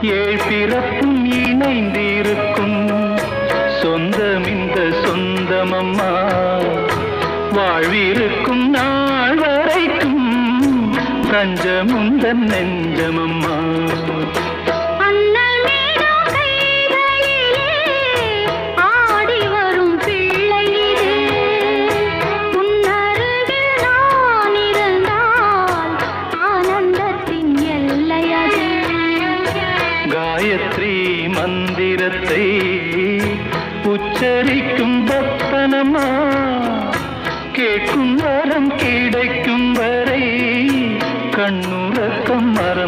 ஏழ் பிறப்பும் இணைந்திருக்கும் சொந்தம் இந்த சொந்தமம்மா. வாழ்விருக்கும் நாள் வரைக்கும் தஞ்சமுந்தன் நெஞ்சமம்மா. காயத்ரி மந்திரத்தை உச்சரிக்கும் பக்தனம்மா. கேட்கும் வரம் கிடைக்கும் வரை கண்ணுறக்கம் மரம்